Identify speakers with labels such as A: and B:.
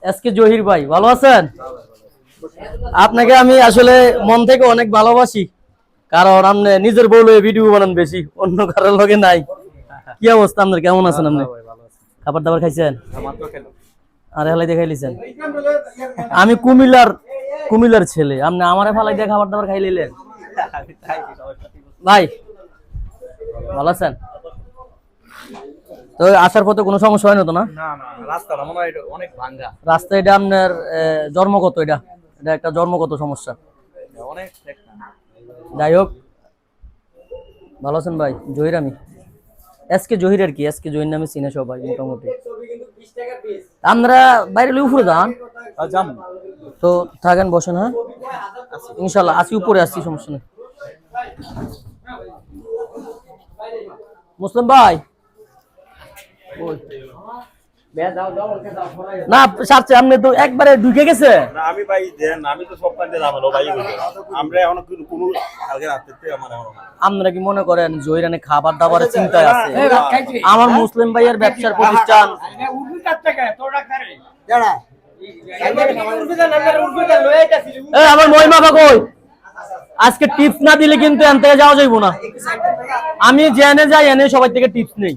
A: SK Zahir ভাই, ভালো আছেন? আপনাকে আমি আসলে মন থেকে অনেক ভালোবাসি, কারণ আপনি নিজের বউ লয়ে ভিডিও বানান বেশি, অন্য কারোর লগে নাই। কি অবস্থা আপনার, কেমন আছেন আপনি? খাবার দাবার খাইছেন? আরে হালাই দেখাইলিছেন। আমি কুমিল্লার ছেলে, আপনি আমারে ফালাই দিয়ে খাবার দাবার খাই লইলেন। ভাই ভালো আছেন তো? আসার পথে কোনো সমস্যা হয় না তো? না
B: না না, রাস্তাটা মনে হয় অনেক ভাঙা।
A: রাস্তা এটা আপনার জন্মগত, এটা এটা একটা জন্মগত সমস্যা।
B: অনেক
A: যাই হোক, ভালো আছেন ভাই? জহির, আমি এসকে জহির আর কি, এসকে জহির নামে চিনে সবাই মোটামুটি। আমরা বাইরে উপরে যান তো, থাকেন, বসেন। হ্যাঁ ইনশাল্লাহ আসি, উপরে আসছি, সমস্যা নেই। মুসলিম ভাই না সারছে, আপনি তো একবারে ঢুকে গেছে।
C: আমি ভাই দেন, আমি তো সব কাজে জামালো ভাই, আমরা এখন কোনো কালকে রাতে
A: আপনারা কি মনে করেন জহিরানে খাবার দাবারের চিন্তায় আছে? আমার মুসলিম ভাইয়ের ব্যবসার প্রতিষ্ঠান, আমার মহিমা কই, আজকে টিপস না দিলে কিন্তু এখান থেকে যাওয়া যাইব না। আমি জেনে যাই, এনে সবাই থেকে টিপস নেই।